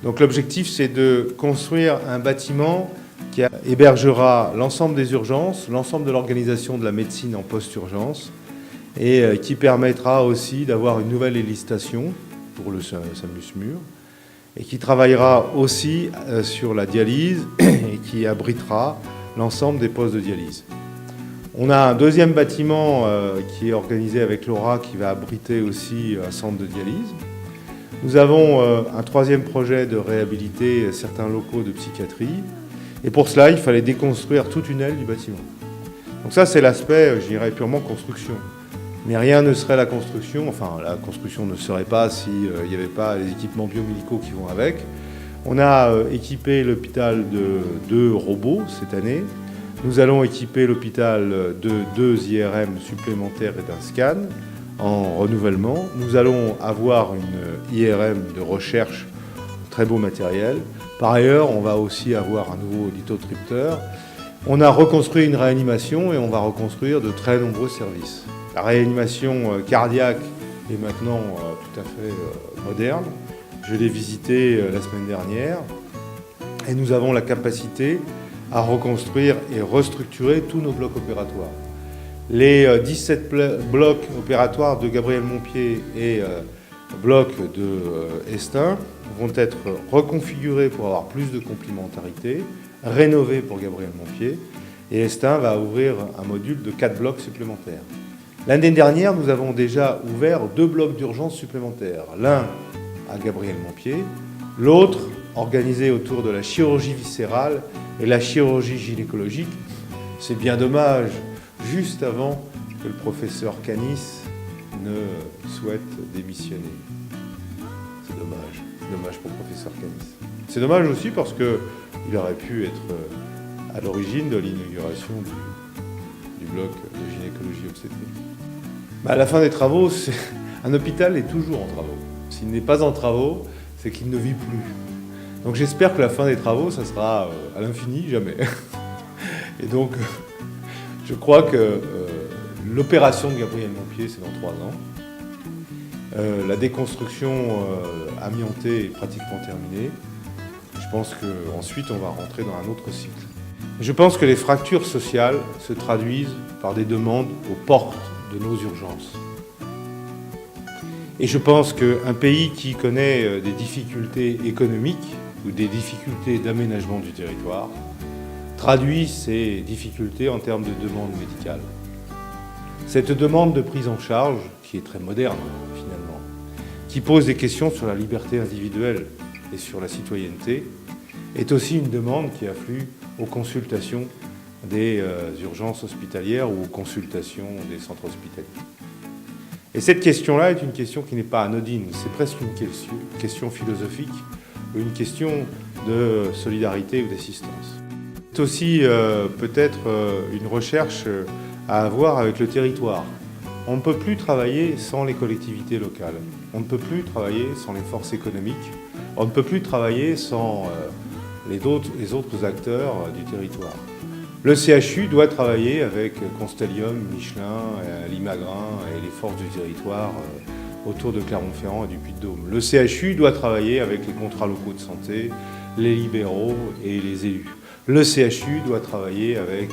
Donc l'objectif, c'est de construire un bâtiment qui hébergera l'ensemble des urgences, l'ensemble de l'organisation de la médecine en post-urgence et qui permettra aussi d'avoir une nouvelle législation pour le SAMU-SMUR et qui travaillera aussi sur la dialyse et qui abritera l'ensemble des postes de dialyse. On a un deuxième bâtiment qui est organisé avec l'Aura qui va abriter aussi un centre de dialyse. Nous avons un troisième projet de réhabiliter certains locaux de psychiatrie. Et pour cela, il fallait déconstruire toute une aile du bâtiment. Donc ça, c'est l'aspect, je dirais, purement construction. Mais rien ne serait la construction, enfin la construction ne serait pas s'il n'y avait pas les équipements biomédicaux qui vont avec. On a équipé l'hôpital de 2 robots cette année. Nous allons équiper l'hôpital de 2 IRM supplémentaires et d'un scan en renouvellement. Nous allons avoir une IRM de recherche, très beau matériel. Par ailleurs, on va aussi avoir un nouveau lithotripteur. On a reconstruit une réanimation et on va reconstruire de très nombreux services. La réanimation cardiaque est maintenant tout à fait moderne. Je l'ai visitée la semaine dernière et nous avons la capacité à reconstruire et restructurer tous nos blocs opératoires. Les 17 blocs opératoires de Gabriel Montpied et blocs de Estaing vont être reconfigurés pour avoir plus de complémentarité, rénovés pour Gabriel Montpied, et Estaing va ouvrir un module de 4 blocs supplémentaires. L'année dernière, nous avons déjà ouvert 2 blocs d'urgence supplémentaires, l'un à Gabriel Montpied, l'autre organisé autour de la chirurgie viscérale et la chirurgie gynécologique. C'est bien dommage, juste avant que le professeur Canis ne souhaite démissionner. C'est dommage. C'est dommage pour le professeur Canis. C'est dommage aussi parce qu'il aurait pu être à l'origine de l'inauguration du bloc de gynécologie obstétrique. À la fin des travaux, un hôpital est toujours en travaux. S'il n'est pas en travaux, c'est qu'il ne vit plus. Donc j'espère que la fin des travaux, ça sera à l'infini, jamais. Et donc, je crois que l'opération de Gabriel Montpied, c'est dans 3 ans. La déconstruction amiantée est pratiquement terminée. Je pense qu'ensuite, on va rentrer dans un autre cycle. Je pense que les fractures sociales se traduisent par des demandes aux portes de nos urgences. Et je pense qu'un pays qui connaît des difficultés économiques ou des difficultés d'aménagement du territoire traduit ces difficultés en termes de demande médicale. Cette demande de prise en charge, qui est très moderne finalement, qui pose des questions sur la liberté individuelle et sur la citoyenneté, est aussi une demande qui afflue aux consultations des urgences hospitalières ou aux consultations des centres hospitaliers. Et cette question-là est une question qui n'est pas anodine, c'est presque une question philosophique, ou une question de solidarité ou d'assistance. C'est aussi peut-être une recherche à avoir avec le territoire. On ne peut plus travailler sans les collectivités locales, on ne peut plus travailler sans les forces économiques, on ne peut plus travailler sans les autres acteurs du territoire. Le CHU doit travailler avec Constellium, Michelin, Limagrin et les forces du territoire autour de Clermont-Ferrand et du Puy-de-Dôme. Le CHU doit travailler avec les contrats locaux de santé, les libéraux et les élus. Le CHU doit travailler avec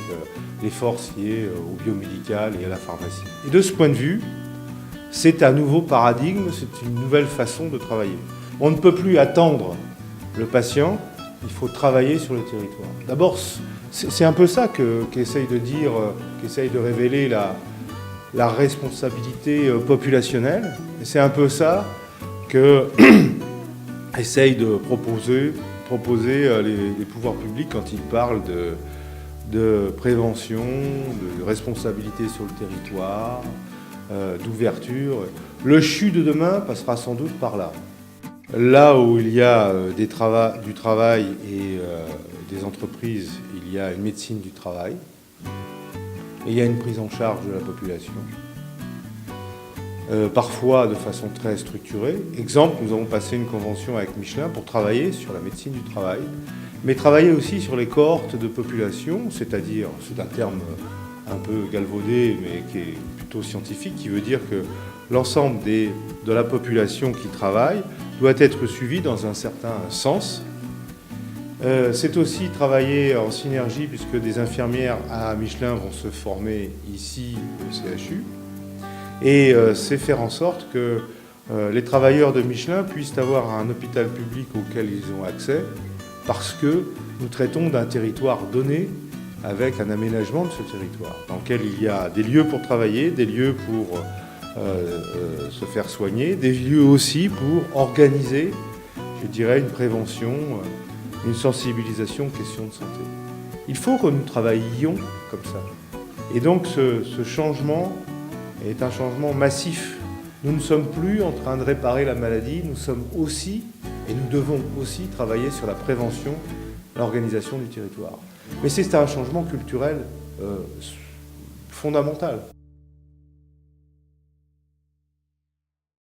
les forces liées au biomédical et à la pharmacie. Et de ce point de vue, c'est un nouveau paradigme, c'est une nouvelle façon de travailler. On ne peut plus attendre le patient, il faut travailler sur le territoire. D'abord, c'est un peu ça qu'essaye de dire, qu'essaye de révéler la responsabilité populationnelle. Et c'est un peu ça que essaye de proposer les pouvoirs publics quand ils parlent de prévention, de responsabilité sur le territoire, d'ouverture. Le CHU de demain passera sans doute par là. Là où il y a du travail et des entreprises, il y a une médecine du travail et il y a une prise en charge de la population. Parfois de façon très structurée. Exemple, nous avons passé une convention avec Michelin pour travailler sur la médecine du travail, mais travailler aussi sur les cohortes de population, c'est-à-dire, c'est un terme un peu galvaudé, mais qui est plutôt scientifique, qui veut dire que l'ensemble de la population qui travaille doit être suivi dans un certain sens. C'est aussi travailler en synergie puisque des infirmières à Michelin vont se former ici au CHU. Et c'est faire en sorte que les travailleurs de Michelin puissent avoir un hôpital public auquel ils ont accès parce que nous traitons d'un territoire donné avec un aménagement de ce territoire dans lequel il y a des lieux pour travailler, des lieux pour se faire soigner, des lieux aussi pour organiser, je dirais, une prévention, une sensibilisation aux questions de santé. Il faut que nous travaillions comme ça. Et donc ce changement est un changement massif. Nous ne sommes plus en train de réparer la maladie, nous sommes aussi, et nous devons aussi travailler sur la prévention, l'organisation du territoire. Mais c'est un changement culturel fondamental.